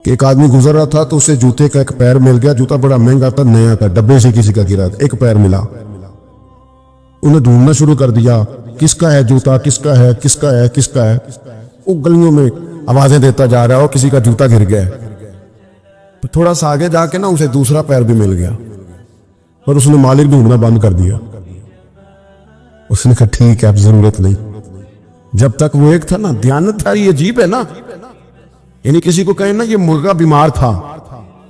कि एक आदमी गुजर रहा था तो उसे जूते का एक पैर मिल गया। जूता बड़ा महंगा था, नया था, डब्बे से किसी का गिरा था, एक पैर मिला। उन्हें ढूंढना शुरू कर दिया, किसका है जूता, किसका है, किसका है, किसका है। वो गलियों में आवाजें देता जा रहा है और किसी का जूता गिर गया है। तो थोड़ा सा आगे जाके ना उसे दूसरा पैर भी मिल गया, पर उसने मालिक ढूंढना बंद कर दिया। उसने कहा ठीक है, अब जरूरत नहीं। जब तक वो एक था ना, ध्यान था, ये अजीब है ना, यानी किसी को कहे ना ये मुर्गा बीमार था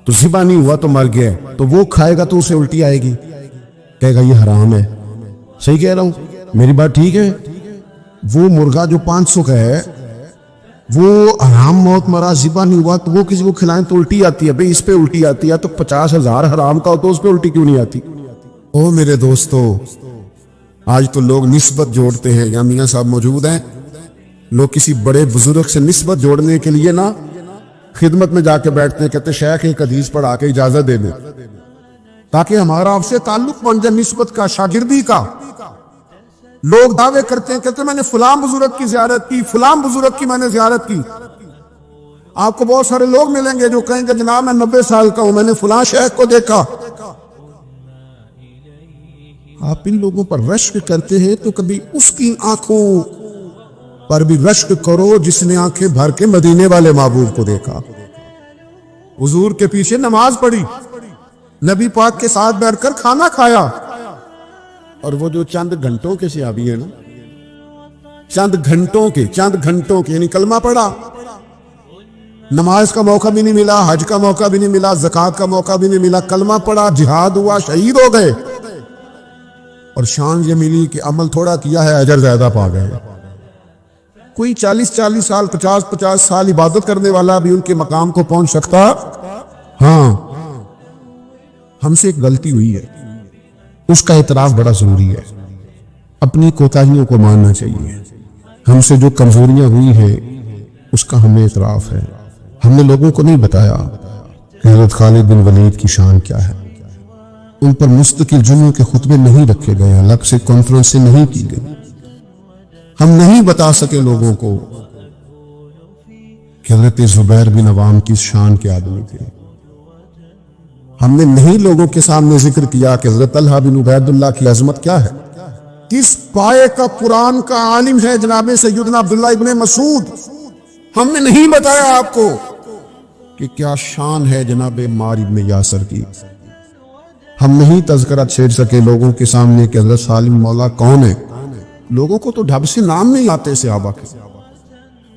तो ज़िबा नहीं हुआ तो मर गया, तो वो खाएगा तो उसे उल्टी आएगी, कहेगा ये हराम है। सही कह रहा हूं, मेरी बात ठीक है। वो मुर्गा जो 500 का है वो हराम मौत मरा, ज़िबा नहीं हुआ, तो वो किसी को खिलाएं तो उल्टी आती है। भाई इस पे उल्टी आती है तो 50,000 हराम का हो तो उस पे उल्टी क्यों नहीं आती? ओ मेरे दोस्तों, आज तो लोग निस्बत जोड़ते हैं। या मियां साहब मौजूद हैं, लोग किसी बड़े बुजुर्ग से निस्बत जोड़ने के लिए ना खिदमत में जाके बैठते हैं, कहते शेख एक हदीस पढ़ा के इजाजत दे दें ताकि हमारा आपसे ताल्लुक बन जाए, निस्बत का, शागिर्दी का। लोग दावे करते हैं, कहते मैंने फलां बुजुर्ग की जियारत की, फलां बुजुर्ग की मैंने जियारत की। आपको बहुत सारे लोग मिलेंगे जो कहेंगे जनाब मैं 90 साल का हूं, मैंने फलां शेख को देखा। आप इन लोगों पर रश्क करते हैं तो कभी उसकी आंखों पर भी रश्क करो जिसने आंखें भर के मदीने वाले महबूब को देखा, हुजूर के पीछे नमाज पढ़ी, नबी पाक के साथ बैठकर खाना खाया। और वो जो चंद घंटों के सहाबी है ना, चंद घंटों के यानी कलमा पढ़ा, नमाज का मौका भी नहीं मिला, हज का मौका भी नहीं मिला, ज़कात का मौका भी नहीं मिला, कलमा पढ़ा, जिहाद हुआ, शहीद हो गए। और शान ये मिली कि अमल थोड़ा किया है, अजर ज्यादा पा गए। कोई 40-40 साल, 50-50 साल इबादत करने वाला भी उनके मकाम को पहुंच सकता। हाँ, हमसे एक गलती हुई है, उसका एतराफ बड़ा जरूरी है। अपनी कोताहियों को मानना चाहिए। हमसे जो कमजोरियां हुई है उसका हमें एतराफ है। हमने लोगों को नहीं बताया कि हज़रत खालिद बिन वलीद की शान क्या है। उन पर मुस्तकिल जुम्मों के खुतबे नहीं रखे गए, अलग से कॉन्फ्रेंस नहीं की गई। हम नहीं बता सके लोगों को कि हज़रत ज़ुबैर बिन अवाम की शान के आदमी थे। हमने नहीं लोगों के सामने जिक्र किया कि हज़रत तलहा बिन उबैदुल्लाह की अजमत क्या है, किस पाए का कुरान का आलिम है जनाब सैयदना अब्दुल्लाह इब्ने मसूद। हमने नहीं बताया आपको कि क्या शान है जनाब अम्मार इब्ने यासर की। हम नहीं तज़किरा छेड़ सके लोगों के सामने कि हज़रत सालिम मौला कौन है। लोगों को तो ढब से नाम नहीं आते सहाबा के।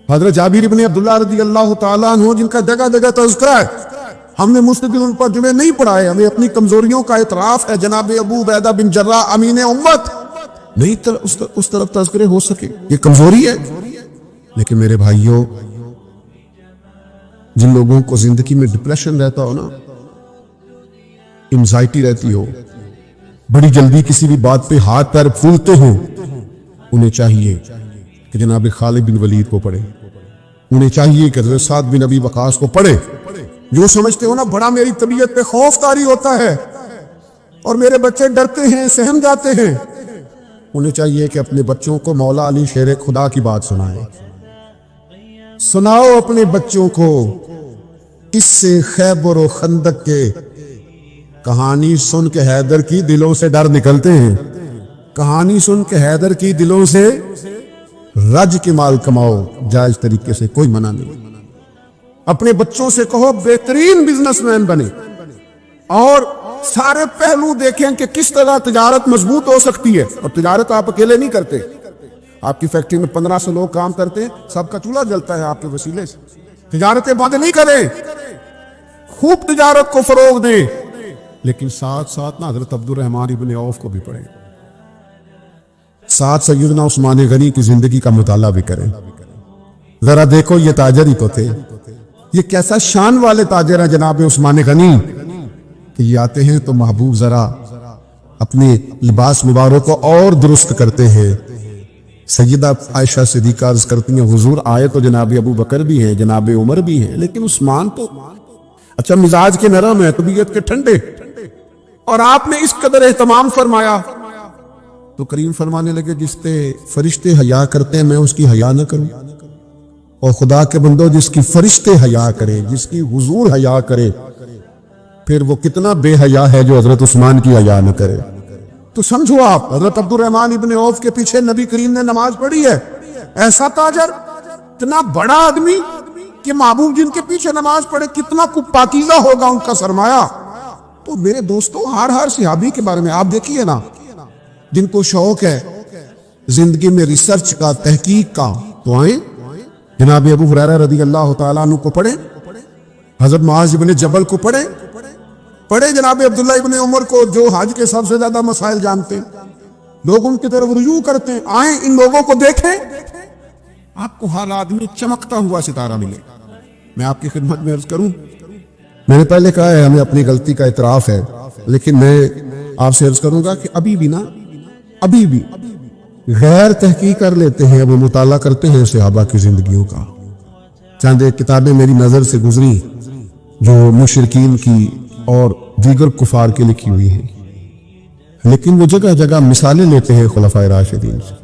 हज़रत जाबिर इब्ने अब्दुल्लाह रज़ियल्लाहु ताला अन्हु जिनका जगह जगह तज़किरा है, हमने मुस्तकिल उन पर जुमे नहीं पढ़ाए। हमें अपनी कमजोरियों का इतराफ है। जनाब अबू उबैदा बिन जर्राह अमीन उम्मत, नहीं उस तरफ तज़किरे हो सके, ये कमजोरी है। लेकिन मेरे भाइयों, जिन लोगों को जिंदगी में डिप्रेशन रहता हो ना, एंजाइटी रहती हो, बड़ी जल्दी किसी भी बात पे हाथ पैर फूलते हो, उन्हें चाहिए कि जनाब खालिद बिन वलीद को पढ़े। उन्हें चाहिए कि हज़रत साद बिन अबी वक़ास को पढ़े। जो समझते हो ना बड़ा मेरी तबीयत पे खौफ तारी होता है और मेरे बच्चे डरते हैं, सहम जाते हैं, उन्हें चाहिए कि अपने बच्चों को मौला अली शेर खुदा की बात सुनाए। सुनाओ अपने बच्चों को किस्से खैबर और खंदक के। कहानी सुन के हैदर की दिलों से डर निकलते हैं। कहानी सुन के हैदर की दिलों से रज के माल कमाओ, जायज तरीके से, कोई मना नहीं। अपने बच्चों से कहो बेहतरीन बिजनेसमैन बने और सारे पहलू देखें कि किस तरह तिजारत मजबूत हो सकती है। और तिजारत आप अकेले नहीं करते। आपकी फैक्ट्री में 1500 लोग काम करते हैं, सबका चूल्हा जलता है आपके वसीले से। तिजारतें बंद नहीं करें, खूब तिजारत को फरोग दें, लेकिन साथ साथ ना हज़रत अब्दुर्रहमान इब्ने औफ को भी पढ़ें, साथ सैयदना उस्मान गनी की जिंदगी का मुताला भी करें। जरा देखो ये ताजर ही तो थे, ये कैसा शान वाले ताजर हैं जनाब उस्मान गनी कि ये आते हैं तो महबूब जरा अपने लिबास मुबारक को और दुरुस्त करते हैं। सैयदा आयशा सिद्दीक़ा अर्ज़ करती हैं, हुजूर आए तो जनाब अबू बकर भी हैं, जनाब उमर भी हैं, लेकिन उस्मान तो अच्छा मिजाज के नरम है, तबीयत के ठंडे, और आपने इस कदर एहतमाम फरमाया। तो करीम फरमाने लगे जिससे फरिश्ते हया करते हैं मैं उसकी हया न करूं। और खुदा के बंदो, जिसकी फरिश्ते हया करे, जिसकी हुजूर हया करे, फिर वो कितना बेहया है जो हजरत उस्मान की हया न करे। तो समझो आप, हजरत अब्दुर्रहमान इब्ने औफ के पीछे नबी करीम ने नमाज पढ़ी है। ऐसा ताजर, इतना बड़ा आदमी कि महबूब जिनके पीछे नमाज पढ़े, कितना पाकीज़ा होगा उनका सरमाया। तो मेरे दोस्तों, हर सहाबी के बारे में आप देखिए ना, जिनको शौक है जिंदगी में रिसर्च का, तहकीक का, तो आए जनाब अबू हुरैरा रज़ी अल्लाह तआला अन्हु को पढ़े, हजरत मुआज़ इब्ने जबल को पढ़े जनाब अब्दुल्लाह इब्ने उमर को, जो हज के सबसे ज्यादा मसाइल जानते हैं, लोग उनकी तरफ रुजू करते हैं। आए इन लोगों को देखें, आपको हर आदमी चमकता हुआ सितारा मिले। मैं आपकी खिदमत में अर्ज करूं, मैंने पहले कहा है हमें अपनी गलती का इतराफ है, लेकिन मैं आपसे अर्ज करूंगा कि अभी भी गैर तहकीक कर लेते हैं, वो मुताला करते हैं सहाबा की जिंदगियों का। चंद एक किताबें मेरी नजर से गुजरी जो मुशरिकीन की और दीगर कुफार की लिखी हुई है, लेकिन वो जगह जगह मिसालें लेते हैं खुलफाए राशिदीन से,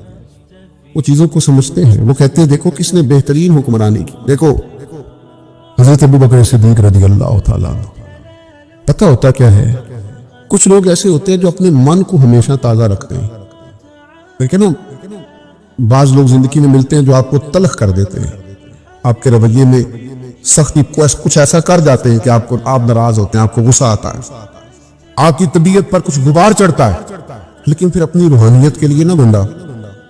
वो चीजों को समझते हैं। वो कहते हैं देखो किसने बेहतरीन हुक्मरानी की, देखो हजरत अबू बकर सिद्दीक रज़ी अल्लाह तआला। पता होता क्या है, कुछ लोग ऐसे होते हैं जो अपने मन को हमेशा ताजा रखते हैं, लेकिन ना बाज लोग जिंदगी में मिलते हैं जो आपको तलख कर देते हैं, आपके रवैये में सख्ती, कुछ ऐसा कर जाते हैं कि आप नाराज होते हैं, आपको गुस्सा आता है, आपकी तबीयत पर कुछ गुबार चढ़ता है। लेकिन फिर अपनी रूहानियत के लिए ना बंदा,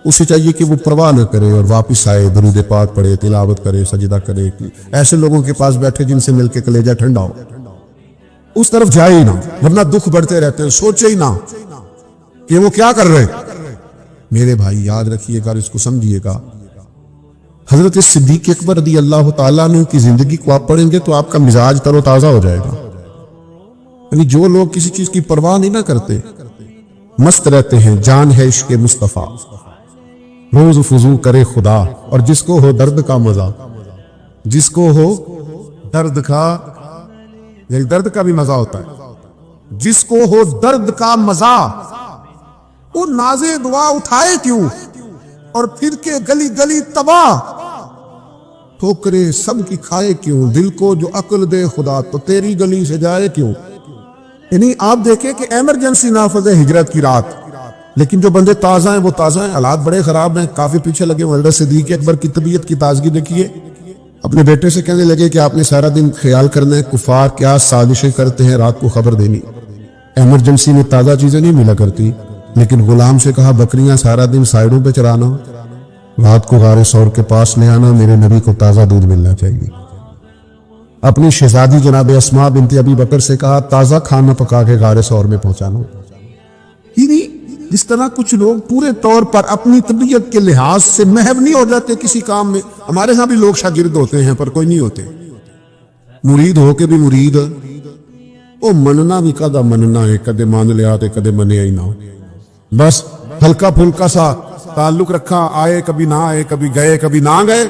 उसे चाहिए कि वो परवाह न करे और वापस आए, दरूद पाक पढ़े, तिलावत करे, सजदा करे। ऐसे लोगों के पास बैठे जिनसे मिलके कलेजा ठंडा हो, उस तरफ जाए ही ना, वरना दुख बढ़ते रहते हैं। सोचे ही ना कि वो क्या कर रहे हैं। मेरे भाई याद रखिएगा, इसको समझिएगा, हजरत सिद्दीक अकबर रज़ी अल्लाह तआला अन्हु की जिंदगी को आप पढ़ेंगे तो आपका मिजाज तरोताजा हो जाएगा। यानी जो लोग किसी चीज की परवाह नहीं ना करते, मस्त रहते हैं, जान है इश्क़ मुस्तफ़ा, रोज फुजू करे खुदा, और जिसको हो दर्द का मजा, जिसको हो दर्द का भी मजा होता है, जिसको हो दर्द का मजा, वो नाज़े दुआ उठाए क्यों और फिर के गली गली तबाह, ठोकरे सब की खाए क्यों, दिल को जो अक्ल दे खुदा तो तेरी गली से जाए क्यों। यानी आप देखें कि एमरजेंसी नाफज है हिजरत की रात, लेकिन जो बंदे ताज़ा हैं वो ताज़ा हैं, हालात बड़े खराब हैं, काफी पीछे लगे। हज़रत सिद्दीक अकबर की तबीयत की ताजगी देखिए, अपने बेटे से कहने लगे कि आपने सारा दिन ख्याल करना है कुफार क्या साजिशें करते हैं, रात को खबर देनी। एमरजेंसी में ताज़ा चीजें नहीं मिला करती, लेकिन गुलाम से कहा बकरियां सारा दिन साइडों पे चराना, रात को गारे सौर के पास ले आना, मेरे नबी को ताज़ा दूध मिलना चाहिए। अपनी शहजादी जनाब अस्मा बिनते अबी बकर से कहा ताज़ा खाना पका के गारे सौर में पहुंचाना। जिस तरह कुछ लोग पूरे तौर पर अपनी तबीयत के लिहाज से महव नहीं हो जाते किसी काम में। हमारे यहाँ भी लोग शागिर्द होते हैं पर कोई नहीं होते, मुरीद होके भी मुरीद, ओ मनना भी कदा मनना है, कदे मान लिया तो कदे मने ही ना हो, बस हल्का फुल्का सा ताल्लुक रखा, आए कभी ना आए, कभी गए कभी ना गए।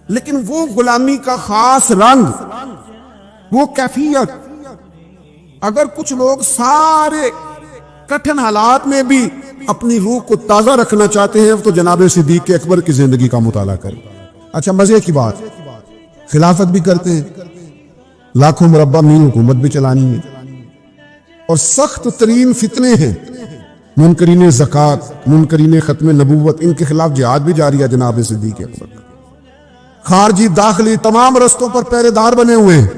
लेकिन वो गुलामी का खास रंग, वो कैफियत, अगर कुछ लोग सारे कठिन हालात में भी अपनी रूह को ताजा रखना चाहते हैं तो जनाब सिद्दीक अकबर की जिंदगी का मुताला करें। अच्छा मजे की बात, खिलाफत भी करते हैं, लाखों मुरब्बा मील हुकूमत भी चलानी है, और सख्त तरीन फितने हैं, मुनकरीन ज़कात, मुनकरीन खत्म नबूवत, इनके खिलाफ जिहाद भी जारी है जनाब सिद्दीक अकबर। खारजी दाखिली तमाम रस्तों पर पहरेदार बने हुए हैं।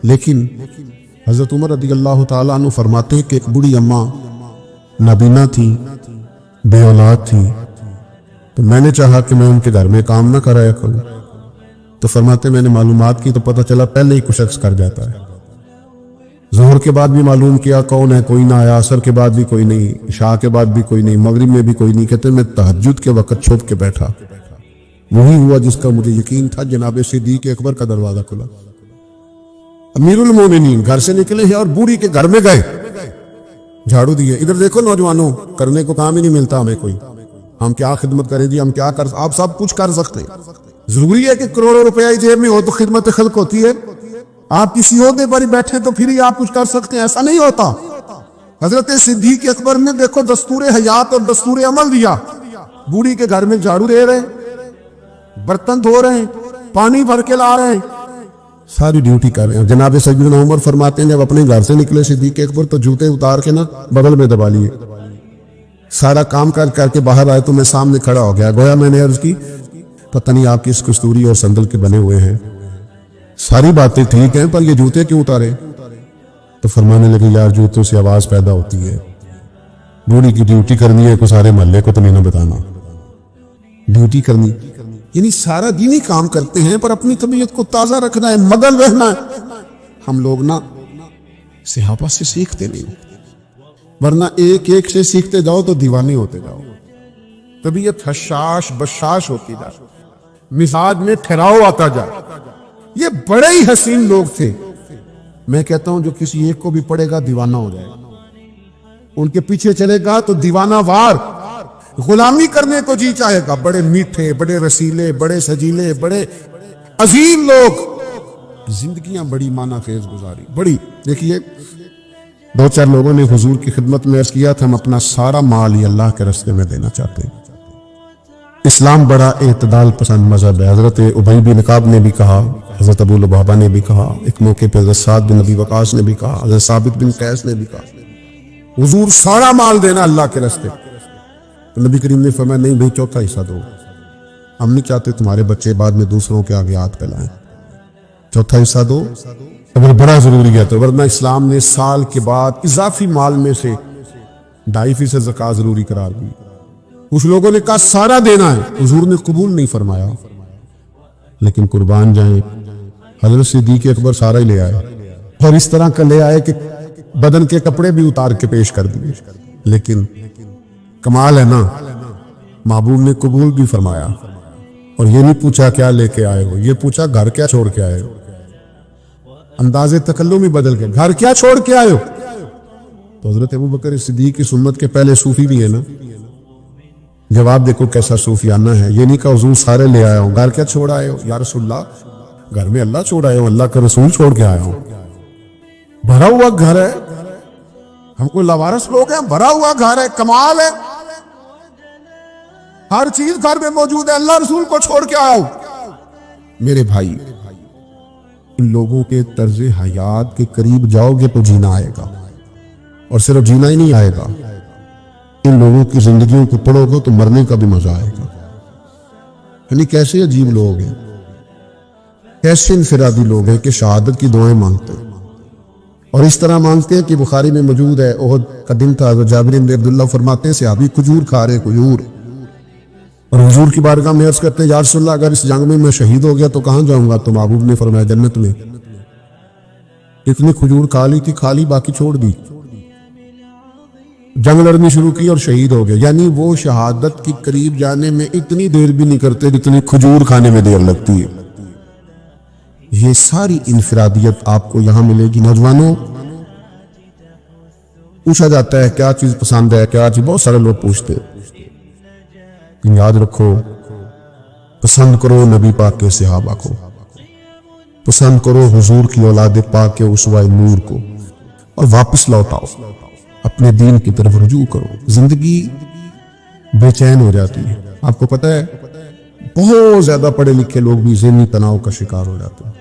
लेकिन हजरत उमर रज़ी अल्लाह तआला अन्हु फरमाते हैं कि एक बूढ़ी अम्मा नबीना थी, बे औलाद थी, तो मैंने चाहा कि मैं उनके घर में काम ना कराया करूं। तो फरमाते मैंने मालूमात की तो पता चला पहले ही कुछ शख्स कर जाता है। जोहर के बाद भी मालूम किया कौन है, कोई ना आया। असर के बाद भी कोई नहीं, इशा के बाद भी कोई नहीं, मगरिब में भी कोई नहीं। कहते मैं तहज्जुद के वक्त छुप के बैठा, वही हुआ जिसका मुझे यकीन था। जनाब सिद्दीक अकबर का दरवाजा खुला, अमीरुल मोमिनीन घर से निकले हैं और बूढ़ी के घर में गए, झाड़ू दिए। इधर देखो नौजवानों, करने को काम ही नहीं मिलता हमें कोई, हम क्या खिदमत करें जी, हम क्या कर, आप सब कुछ कर सकते हैं। जरूरी है कि करोड़ों रुपया जेब में हो तो खिदमत खल्क होती है। आप किसी ओहदे पर ही बैठे तो फिर ही आप कुछ कर सकते हैं, ऐसा नहीं होता। हजरत सिद्दीक अकबर ने देखो दस्तूर हयात और दस्तूर अमल दिया। बूढ़ी के घर में झाड़ू दे रहे, बर्तन धो रहे हैं, पानी भर के ला रहे हैं, सारी ड्यूटी कर रहे हैं। जनाब सैयदना उमर फरमाते हैं जब अपने घर से निकले सिद्दीक अकबर तो जूते उतार के ना बगल में दबा लिए। सारा काम कर करके बाहर आए तो मैं सामने खड़ा हो गया। गोया मैंने अर्ज की पता नहीं आप किस कस्तूरी और संदल के बने हुए हैं, सारी बातें ठीक हैं पर ये जूते क्यों उतारे? तो फरमाने लगे यार जूतों से आवाज पैदा होती है, बूढ़ी की ड्यूटी करनी है, को सारे मोहल्ले को तो नहीं ना बताना, ड्यूटी करनी। यानी सारा दिन ही काम करते हैं पर अपनी तबीयत को ताजा रखना है, मगन रहना है। हम लोग ना सहाबा से सीखते नहीं, वरना एक एक से सीखते जाओ तो दीवाने होते जाओ। तबीयत हशाश बशाश होती जाए, मिजाज में ठहराव आता जाए। ये बड़े ही हसीन लोग थे। मैं कहता हूं जो किसी एक को भी पढ़ेगा दीवाना हो जाएगा, उनके पीछे चलेगा तो दीवाना वार गुलामी करने को जी चाहेगा। बड़े मीठे, बड़े रसीले, बड़े सजीले, बड़े अजीम लोग, जिंदगियां बड़ी माना खेज गुजारी, बड़ी। देखिए 2-4 लोगों ने हुजूर की खिदमत में अर्ज किया था हम अपना सारा माल ही अल्लाह के रास्ते में देना चाहते हैं। इस्लाम बड़ा एतदाल पसंद मजहब है। हजरत उबई बिन काब ने भी कहा, हजरत अबू लुबाबा ने भी कहा, एक मौके पर हजरत साद बिन अबी वकास ने भी कहा, हजरत साबित बिन कैस ने भी कहा हुजूर सारा माल देना अल्लाह के रास्ते। तो नबी करीम ने फरमाया नहीं भाई चौथा हिस्सा दो, हम नहीं चाहते तुम्हारे बच्चे बाद में दूसरों के आगे हाथ फैलाएं, चौथा हिस्सा दो। अगर बड़ा जरूरी है तो, वरना इस्लाम ने साल के बाद इजाफी माल में से 2.5% ज़कात जरूरी करार दी। कुछ लोगों ने कहा सारा देना है, हुजूर ने कबूल नहीं फरमाया। लेकिन कुर्बान जाए हजरत सिद्दीक अकबर सारा ही ले आए, और इस तरह का ले आए कि बदन के कपड़े भी उतार के पेश कर दिए। लेकिन कमाल है ना, महबूब ने कबूल भी फरमाया। और ये नहीं पूछा क्या लेके आए हो, ये पूछा घर क्या छोड़ के आए हो। अंदाजे तकल्लुम ही बदल के, घर क्या छोड़ के आए हो। तो हजरत अबू बकर सिद्दीक की सुन्नत के पहले सूफी भी है ना, जवाब देखो कैसा सूफियाना है। ये नहीं कहा हुजूर सारे ले आया हूं, घर क्या छोड़ आए हो? या रसूलल्लाह घर में अल्लाह छोड़ आए हो, अल्लाह का रसूल छोड़ के आया हूं। भरा हुआ घर है, हमको लावारस लोग हैं, भरा हुआ घर है, कमाल है, हर चीज घर में मौजूद है, अल्लाह रसूल को छोड़ के आया हूं। मेरे भाई इन लोगों के तर्ज हयात के करीब जाओगे तो जीना आएगा, और सिर्फ जीना ही नहीं आएगा, इन लोगों की जिंदगियों को पढ़ोगे तो मरने का भी मजा आएगा। यानी कैसे अजीब लोग हैं, कैसे इनफरादी लोग हैं कि शहादत की दुआएं मांगते हैं, और इस तरह मांगते हैं कि बुखारी में मौजूद है ओहद का दिन था, जाबिर बिन अब्दुल्लाह फरमाते हैं सहाबी खजूर खा रहे, खजूर, और हुजूर की बारगाह में अर्ज करते हैं या रसूलल्लाह अगर इस जंग में मैं शहीद हो गया तो कहां जाऊंगा? तो महबूब ने फरमाया जन्नत में। इतनी खजूर खा ली थी, खा ली बाकी छोड़ दी, जंग लड़नी शुरू की और शहीद हो गए। यानी वो शहादत के करीब जाने में इतनी देर भी नहीं करते जितनी खजूर खाने में देर लगती है। ये सारी इनफरादियत आपको यहां मिलेगी। नौजवानों, पूछा जाता है क्या चीज पसंद है, क्या चीज, बहुत सारे लोग पूछते हैं। याद रखो, पसंद करो नबी पाक के सहाबा को, पसंद करो हुजूर की औलाद पाक के उसवा नूर को, और वापस लौटाओ, अपने दीन की तरफ रुजू करो। जिंदगी बेचैन हो जाती है। आपको पता है बहुत ज्यादा पढ़े लिखे लोग भी ज़हनी तनाव का शिकार हो जाते हैं।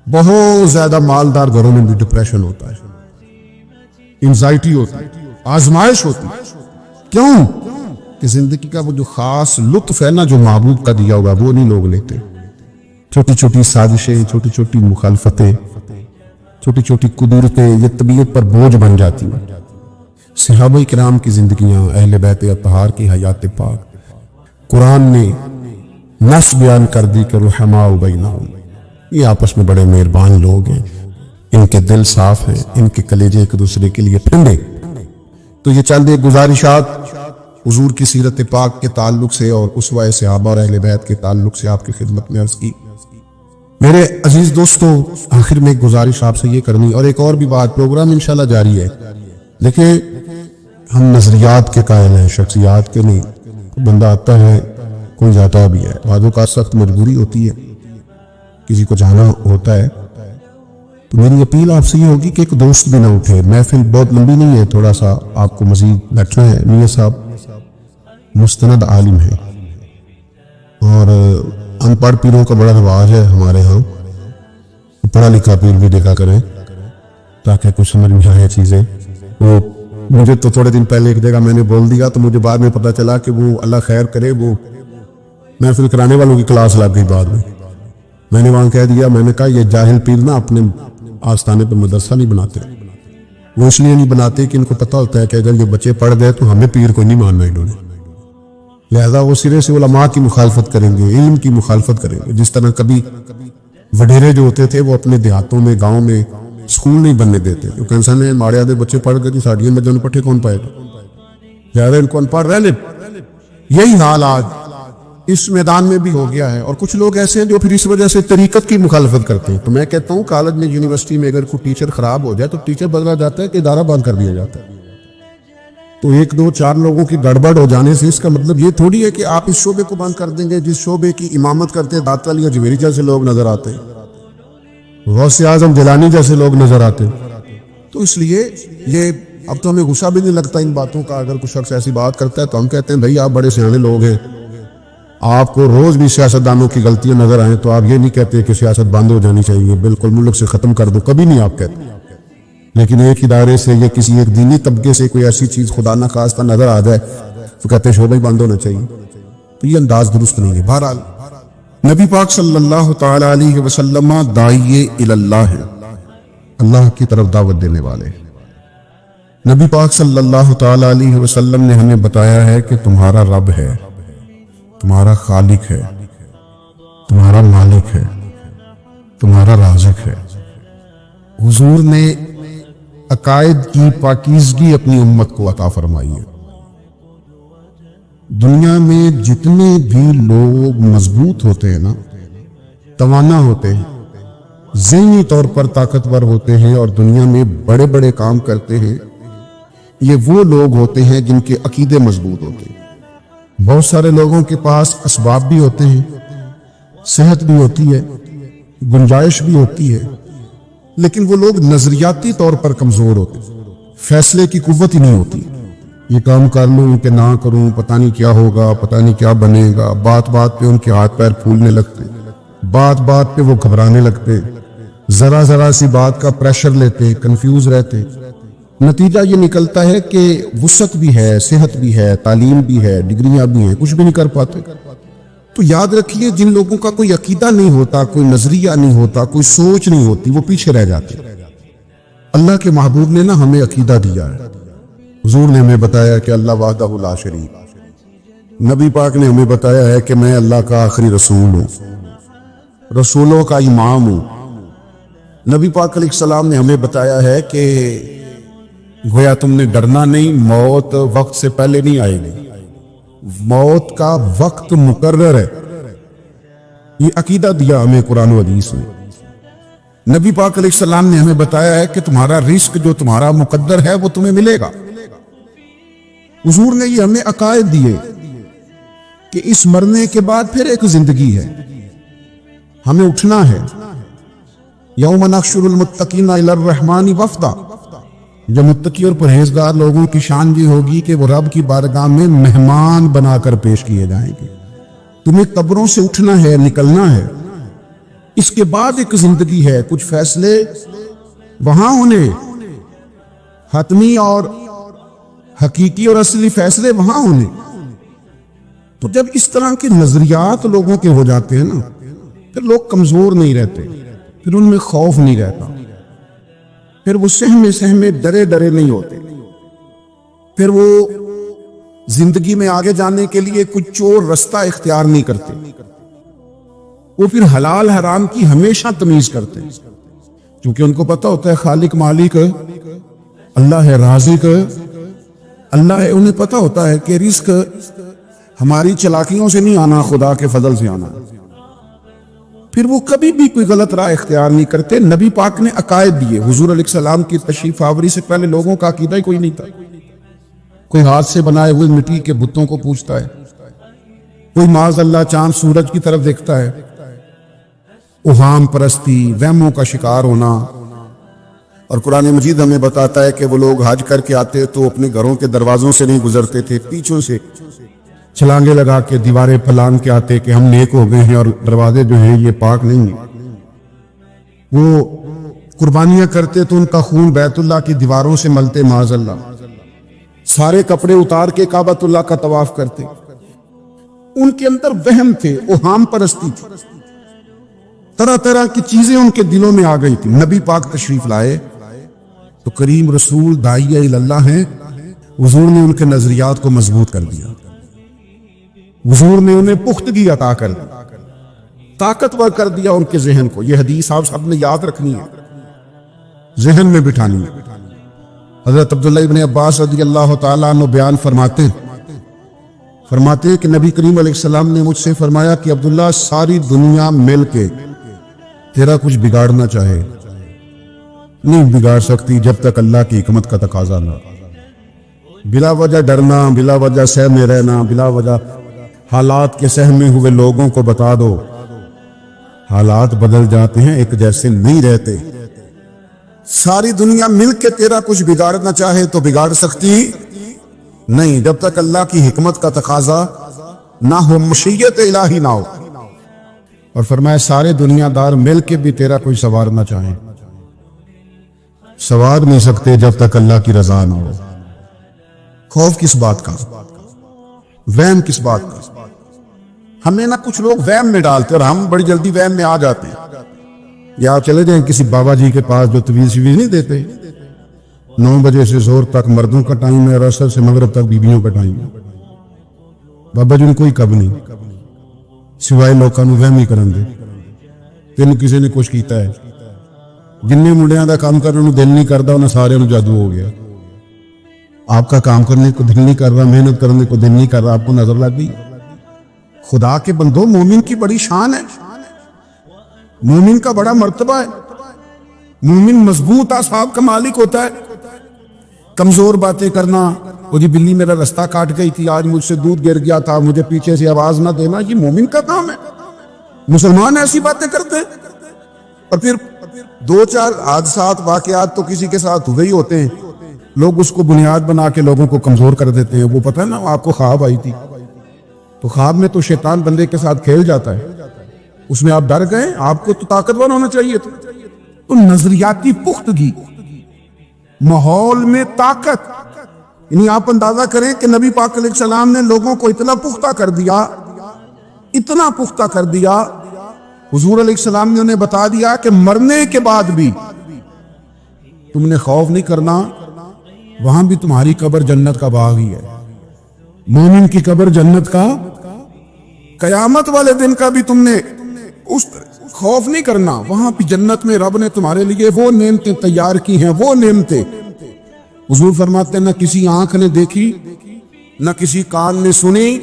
बहुत ज्यादा मालदार घरों में भी डिप्रेशन होता है, एंजाइटी होती है, आजमाइश होती है। क्यों? कि जिंदगी का वो जो खास लुत्फ है ना जो महबूब का दिया होगा वो नहीं लोग लेते। छोटी छोटी साजिशें, छोटी छोटी मुखालफतें, छोटी छोटी कुदरतें ये तबीयत पर बोझ बन जाती हैं। सहाबा किराम की जिंदगियां, अहले बैत अतहार की हयात पाक, कुरान ने नस बयान कर दी कि रुहमा बैनहुम, ये आपस में बड़े मेहरबान लोग हैं, इनके दिल साफ हैं, इनके कलेजे एक दूसरे के लिए ठंडे। तो ये चंद एक गुजारिशात हुजूर की सीरत पाक के ताल्लुक से और उसवा सहाबा और अहले बैत के ताल्लुक से आपकी खिदमत में अर्ज की। मेरे अजीज दोस्तों, आखिर में एक गुजारिश आपसे ये करनी, और एक और भी बात, प्रोग्राम इंशाल्लाह जारी है। देखिए हम नजरियात के कायल हैं, शख्सियात के नहीं। बंदा आता है, कोई जाता भी है, वादों का सख्त मजबूरी होती है, किसी को जाना होता है। तो मेरी अपील आपसे ये होगी कि एक दोस्त भी ना उठे। महफिल बहुत लंबी नहीं है, थोड़ा सा आपको मजीद बैठना है। मियां साहब मुस्तनद आलिम है और अनपढ़ पीरों का बड़ा रिवाज है हमारे यहाँ, पढ़ा लिखा पीर भी देखा करें ताकि कुछ समझ में आए चीजें। वो मुझे तो थोड़े दिन पहले एक जगह मैंने बोल दिया तो मुझे बाद में पता चला कि वो अल्लाह खैर करे वो महफिल कराने वालों की क्लास लग गई। बाद में मैंने वहां कह दिया, मैंने कहा ये जाहिल पीर ना अपने आस्थाने पर मदरसा नहीं बनाते, वो इसलिए नहीं बनाते कि इनको पता होता है कि अगर ये बच्चे पढ़ गए तो हमें पीर को नहीं मानना इन्होंने, लिहाजा वो सिरे से उलमा की मुखालफत करेंगे, इल्म की मुखालफत करेंगे। जिस तरह कभी वडेरे जो होते थे वो अपने देहातों में गाँव में स्कूल नहीं बनने देते क्योंकि इंसान ने माड़े आधे बच्चे पढ़ गए साड़ियों में जो पट्टे कौन पाएगा, लिहाजा इनको अनपढ़ रहने। यही हाल आज इस मैदान में भी हो गया है। और कुछ लोग ऐसे हैं जो फिर इस वजह से तरीकत की मुखालफत करते हैं। तो मैं कहता हूँ कॉलेज में यूनिवर्सिटी में अगर कोई टीचर खराब हो जाए तो टीचर बदला जाता है कि इदारा बंद कर दिया जाता है। तो एक दो चार लोगों की गड़बड़ हो जाने से इसका मतलब ये थोड़ी है कि आप इस शोबे को बंद कर देंगे जिस शोबे की इमामत करते दाताली या जवेरी जैसे लोग नजर आते हैं, गौसे आजम जिलानी जैसे लोग नजर आते हैं। तो इसलिए ये अब तो हमें गुस्सा भी नहीं लगता इन बातों का। अगर कुछ शख्स ऐसी बात करता है तो हम कहते हैं भाई आप बड़े सियाने लोग हैं, आपको रोज भी सियासतदानों की गलतियां नजर आए तो आप ये नहीं कहते कि सियासत बंद हो जानी चाहिए, बिल्कुल मुल्क से खत्म कर दो, कभी नहीं आप कहते। लेकिन एक इदारे से या किसी एक दीनी तबके से कोई ऐसी चीज खुदा ना खास्ता नजर आ जाए तो कहते हैं शोबा ही बंद होना चाहिए। तो ये अंदाज दुरुस्त नहीं है। बहरहाल नबी पाक सल्लल्लाहु तआला अलैहि वसल्लम दाइये इलल्लाह है, अल्लाह की तरफ दावत देने वाले। नबी पाक सल्लल्लाहु तआला अलैहि वसल्लम ने हमें बताया है कि तुम्हारा रब है, तुम्हारा खालिक है, तुम्हारा मालिक है, तुम्हारा राज़िक है। हुजूर ने अकायद की पाकीज़गी अपनी उम्मत को अता फरमाई है। दुनिया में जितने भी लोग मजबूत होते हैं ना, तवाना होते हैं, ज़हनी तौर पर ताकतवर होते हैं और दुनिया में बड़े बड़े काम करते हैं, ये वो लोग होते हैं जिनके अकीदे मजबूत होते हैं। बहुत सारे लोगों के पास असबाब भी होते हैं, सेहत भी होती है, गुंजाइश भी होती है, लेकिन वो लोग नजरियाती तौर पर कमजोर होते हैं, फैसले की कुव्वत ही नहीं होती। ये काम कर लूं कि ना करूं, पता नहीं क्या होगा, पता नहीं क्या बनेगा। बात बात पे उनके हाथ पैर फूलने लगते, बात बात पे वो घबराने लगते, जरा जरा सी बात का प्रेशर लेते, कंफ्यूज रहते। नतीजा ये निकलता है कि वुसअत भी है, सेहत भी है, तालीम भी है, डिग्रियां भी हैं, कुछ भी नहीं कर पाते। तो याद रखिए जिन लोगों का कोई अकीदा नहीं होता, कोई नजरिया नहीं होता, कोई सोच नहीं होती, वो पीछे रह जाते। अल्लाह के महबूब ने ना हमें अकीदा दिया है। हुजूर ने हमें बताया कि अल्लाह वाहदहु ला शरीक। नबी पाक ने हमें बताया है कि मैं अल्लाह का आखिरी रसूल हूं, रसूलों का इमाम हूं। नबी पाक अलैहिस्सलाम ने हमें बताया है कि गोया तुमने डरना नहीं, मौत वक्त से पहले नहीं आएगी, मौत का वक्त मुकर्रर है। ये अकीदा दिया हमें कुरान और हदीस में। नबी पाक अलैहिस्सलाम ने हमें बताया है कि तुम्हारा रिस्क जो तुम्हारा मुकद्दर है वो तुम्हें मिलेगा। हुजूर ने ये हमें अकायद दिए कि इस मरने के बाद फिर एक जिंदगी है, हमें उठना है। यौम नहशुरुल मुत्तकीना इलर रहमानी वफ्दा, जब मुत्तकी और परहेजगार लोगों की शान ये होगी कि वो रब की बारगाह में मेहमान बनाकर पेश किए जाएंगे। तुम्हें कब्रों से उठना है, निकलना है, इसके बाद एक जिंदगी है, कुछ फैसले वहां होने, हतमी और हकीकी और असली फैसले वहां होने। तो जब इस तरह के नजरियात लोगों के हो जाते हैं ना, फिर लोग कमजोर नहीं रहते, फिर उनमें खौफ नहीं रहता, फिर वो सहमे सहमे डरे डरे नहीं होते, फिर वो जिंदगी में आगे जाने के लिए कुछ चोर रास्ता इख्तियार नहीं करते, वो फिर हलाल हराम की हमेशा तमीज करते हैं, क्योंकि उनको पता होता है खालिक मालिक अल्लाह है, राज़िक अल्लाह है। उन्हें पता होता है कि रिस्क हमारी चलाकियों से नहीं आना, खुदा के फजल से आना। फिर वो कभी भी कोई गलत राह इख्तियार नहीं करते। नबी पाक ने अकायद दिए। हुजूर अलैहिस्सलाम की तशरीफ आवरी से पहले लोगों का अकीदा ही कोई नहीं था। कोई हाथ से बनाए हुए मिट्टी के बुतों को पूजता है, कोई माज़ अल्लाह चांद सूरज की तरफ देखता है। उहाम परस्ती, वहमों का शिकार होना। और कुरान मजीद हमें बताता है कि वो लोग हज करके आते तो अपने घरों के दरवाजों से नहीं गुजरते थे, पीछों से छलांगे लगा के दीवारें फलांग के आते कि हम नेक हो गए हैं और दरवाजे जो हैं ये पाक नहीं है। वो कुर्बानियां करते तो उनका खून बैतुल्लाह की दीवारों से मलते माज़अल्लाह। सारे कपड़े उतार के काबतुल्लाह का तवाफ करते। उनके अंदर वहम थे, ओहाम परस्ती थी, तरह तरह की चीजें उनके दिलों में आ गई थी। नबी पाक तशरीफ लाए तो करीम रसूल दाइया इल्लल्लाह हैं, हुजूर ने उनके नजरियात को मजबूत कर दिया। हुजूर ने उन्हें पुख्तगी अता कर दी, ताकतवर कर दिया उनके जहन को। यह हदीस आप सबने याद रखनी है, जहन में बिठानी है। हजरत अब्दुल्लाह इब्ने अब्बास रज़ियल्लाहु ताला अन्हु बयान फरमाते हैं कि नबी करीम अलैहिस्सलाम ने मुझसे फरमाया कि अब्दुल्ला, सारी दुनिया मिल के तेरा कुछ बिगाड़ना चाहे नहीं बिगाड़ सकती जब तक अल्लाह की हिकमत का तकाजा ना। बिला वजह डरना, बिला वजह सह में रहना, बिला वजह हालात के सहमे हुए लोगों को बता दो, हालात बदल जाते हैं, एक जैसे नहीं रहते। सारी दुनिया मिलके तेरा कुछ बिगाड़ना चाहे तो बिगाड़ सकती नहीं जब तक अल्लाह की हिकमत का तकाजा ना हो, मशीयत इलाही ना हो। और फरमाया सारे दुनियादार मिलके भी तेरा कोई संवारना चाहे, संवार नहीं सकते जब तक अल्लाह की रजा ना हो। खौफ किस बात का, वहम किस बात का? हमें ना कुछ लोग वहम में डालते और हम बड़ी जल्दी वहम में आ जाते हैं। या आप चले जाएं किसी बाबा जी के पास जो तवीज़ शवीज़ नहीं देते, 9 बजे से जोर तक मर्दों का टाइम है और असर से मगरब तक बीवियों का टाइम है। बाबा जी ने कोई कब नहीं सिवाय लोगों को वहम ही करन दे। तेन किसी ने कुछ किया है, जिन्ने मुंडियां का काम करने दिल नहीं करता उन्हें सारे जादू हो गया। आपका काम करने को दिल नहीं कर रहा, मेहनत करने को दिल नहीं कर रहा, आपको नजर लग गई। खुदा के बंदो, मोमिन की बड़ी शान है, मोमिन का बड़ा मर्तबा है। मोमिन मजबूत आसाब का मालिक होता है। कमजोर बातें करना, वो जी बिल्ली मेरा रास्ता काट गई थी, आज मुझसे दूध गिर गया था, मुझे पीछे से आवाज ना देना, ये मोमिन का काम है। मुसलमान ऐसी बातें करते हैं और फिर 2-4 हादसात वाकयात तो किसी के साथ हुए ही होते हैं, लोग उसको बुनियाद बना के लोगों को कमजोर कर देते हैं। वो पता है ना, आपको ख्वाब आई थी, तो ख्वाब में तो शैतान बंदे के साथ खेल जाता है, उसमें आप डर गए, आपको तो ताकतवर होना चाहिए था। तो नजरियाती पुख्तगी, माहौल में ताकत, यानी आप अंदाजा करें कि नबी पाक अलैहिस्सलाम ने लोगों को इतना पुख्ता कर दिया, इतना पुख्ता कर दिया। हुजूर अलैहिस्सलाम ने उन्हें बता दिया कि मरने के बाद भी तुमने खौफ नहीं करना, वहां भी तुम्हारी कब्र जन्नत का बाग ही है। मोमिन की कब्र जन्नत का, कयामत वाले दिन का भी तुमने उस खौफ नहीं करना, वहां भी जन्नत में रब ने तुम्हारे लिए वो नेमतें तैयार की हैं, वो नेमतें। हुजूर फरमाते न किसी आंख ने देखी, न किसी कान ने सुनी,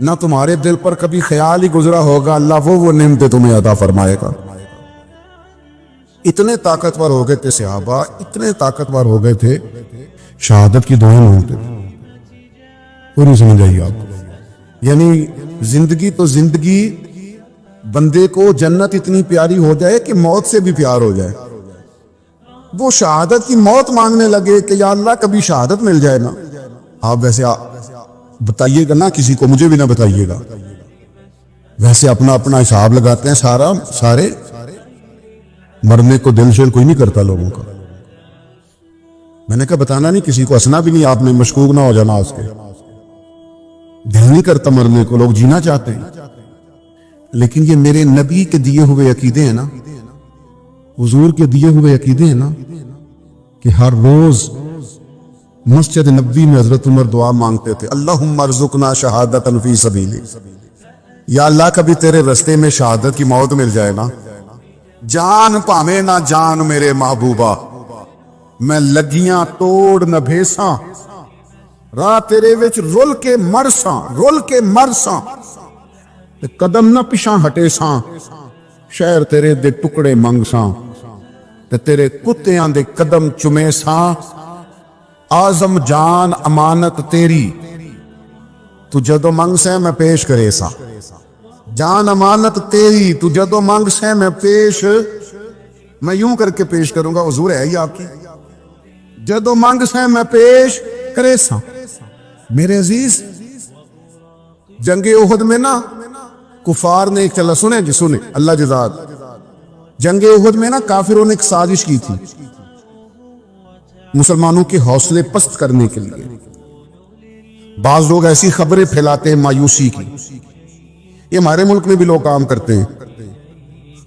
न तुम्हारे दिल पर कभी ख्याल ही गुजरा होगा, अल्लाह वो नेमतें तुम्हें अता फरमाएगा। इतने ताकतवर हो गए थे सहाबा, इतने ताकतवर हो गए थे, शहादत की दुआएं मांगते थे। पूरी समझ आइए आपको। यानी जिंदगी तो जिंदगी, बंदे को जन्नत इतनी प्यारी हो जाए कि मौत से भी प्यार हो जाए। वो शहादत की मौत मांगने लगे कि या अल्लाह कभी शहादत मिल जाए ना। आप वैसे बताइएगा ना किसी को, मुझे भी ना बताइएगा, वैसे अपना अपना हिसाब लगाते हैं सारे मरने को दिल शेल कोई नहीं करता लोगों का। मैंने कहा बताना नहीं किसी को, हंसना भी नहीं आपने, मशकूक ना हो जाना उसके। दिल नहीं करता मरने को, लोग जीना चाहते हैं। लेकिन ये मेरे नबी के दिए हुए अकीदे हैं ना, हुजूर के दिए हुए अकीदे हैं ना, कि हर रोज मस्जिद नबी में हजरत उमर दुआ मांगते थे, अल्लाहुम्मा अर्जुकना शहादतन फी सबीली, या अल्लाह कभी तेरे रास्ते में शहादत की मौत मिल जाए ना, जान पावे ना जान मेरे महबूबा, मैं लगियां तोड़ न भेसा, राह तेरे विच रुल के मरसा, कदम न पिछा हटे सा, शहर तेरे दे टुकड़े मंग सा, ते तेरे कुत्तियां दे कदम चुमे सा, आजम जान अमानत तेरी, तू जदों मंग से मैं पेश करे सा, जान अमानत तेरी, तू जदों मंग से मैं पेश, मैं यूं करके पेश करूंगा, हुजूर है ही आपकी, जदों मंग से मैं पेश करे सा। मेरे अजीज, जंगे उहद में ना कुफार ने एक चला सुने जी सुने अल्लाह जजाद, जंगे उहद में ना काफिरों ने एक साजिश की थी मुसलमानों के हौसले पस्त करने के लिए। बाज लोग ऐसी खबरें फैलाते हैं मायूसी की, ये हमारे मुल्क में भी लोग काम करते हैं।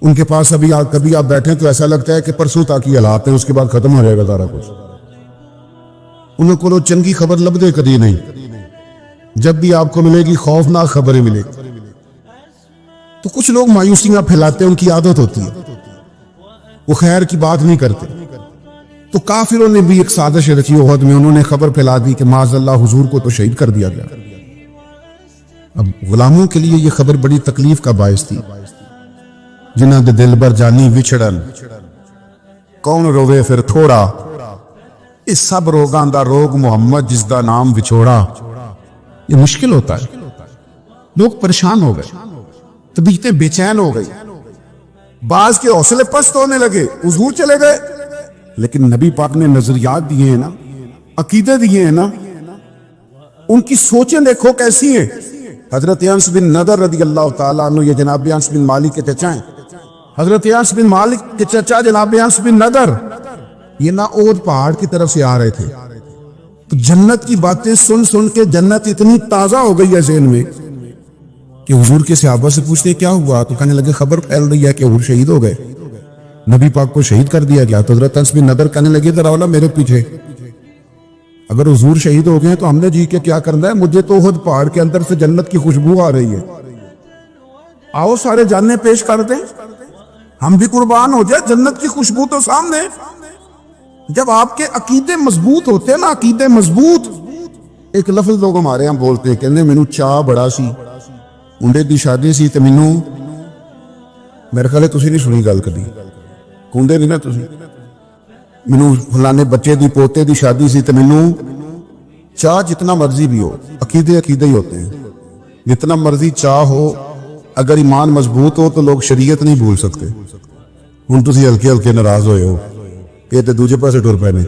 उनके पास अभी कभी आप बैठे तो ऐसा लगता है कि परसों तक ही हालात है, उसके बाद खत्म हो जाएगा सारा कुछ। उनको चंगी खबर लबदे कभी नहीं, जब भी आपको मिलेगी खौफनाक खबरें मिलेगी। तो कुछ लोग मायूसियां फैलाते हैं, उनकी आदत होती है, वो खैर की बात नहीं करते। तो काफिरों ने भी एक साजिश रची उहद में, उन्होंने खबर फैला दी कि माज़अल्लाह हुजूर को तो शहीद कर दिया गया। अब गुलामों के लिए यह खबर बड़ी तकलीफ का बायस थी। जिन्हां दे दिल भर जानी विछड़न, कौन रोवे फिर थोड़ा, इस सब रोगां दा रोग मुहम्मद जिसदा नाम विछोड़ा। ये मुश्किल होता है, लोग परेशान हो गए, तबीयतें बेचैन हो गई, बाज के हौसले पस्त होने लगे, हुजूर चले गए। लेकिन नबी पाक ने नजरियात दिए हैं ना, अकीदे दिए हैं ना, उनकी सोचें देखो कैसी हैं। हजरत अनस बिन नदर रदी अल्लाह ताला अन्हु, ये जनाब अनस बिन मालिक के चचा हैं। हजरत अनस बिन मालिक के चचा जनाब अनस बिन नदर, ये ना ओद पहाड़ की तरफ से आ रहे थे। तो जन्नत की बातें सुन सुन के जन्नत इतनी ताजा हो गई है ज़हन में कि हुजूर के सहाबा से पूछते क्या हुआ, तो कहने लगे खबर फैल रही है कि हुजूर शहीद हो गए, नबी पाक को शहीद कर दिया गया। तो हजरत अनस बिन नदर कहने लगे जरा वाला मेरे पीछे, अगर हुजूर शहीद हो गए तो हमने जी के क्या करना है, मुझे तो खुद पहाड़ के अंदर से जन्नत की खुशबू आ रही है, आओ सारे जाने पेश कर दें, हम भी कुर्बान हो जाए, जन्नत की खुशबू तो सामने। जब आपके अकीदे मजबूत होते हैं ना, अकीदे मजबूत, एक लफ्ज लोग हमारे यहाँ बोलते हैं, कहते मैनू चाह बड़ा सी, मुंडे दी शादी सी ते मैनू, मेरे ख्याल तुसी नहीं सुनी गल कदी, कुंडे नहीं ना तुसी, मैनू फलाने बच्चे दी पोते दी शादी सी ते मैनू चाह जितना मर्जी भी हो, अकीदे अकीदे ही होते हैं, जितना मर्जी चाह हो, अगर ईमान मजबूत हो तो लोग शरीयत नहीं भूल सकते। हुण तुसी हल्के हल्के नाराज होए हो, ये तो दूजे पासे टुर पए ने।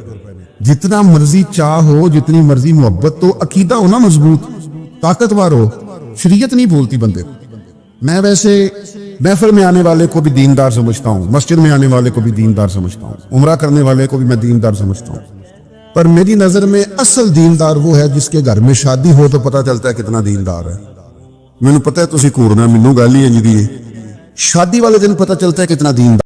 जितना मर्जी चाह हो, जितनी मर्जी मोहब्बत, तो अकीदा हो ना मजबूत, ताकतवर हो, शरीयत नहीं भूलती बंदे। मैं वैसे महफिल में आने वाले को भी दीनदार समझता हूँ, मस्जिद में आने वाले को भी दीनदार समझता हूँ, उम्रा करने वाले को भी मैं दीनदार समझता हूँ, पर मेरी नजर में असल दीनदार वो है जिसके घर में शादी हो तो पता चलता है कितना दीनदार है। मैनू पता है तुसी घूरना, मैनू गल ही इंज दी है, शादी वाले दिन पता चलता है कितना दीनदार।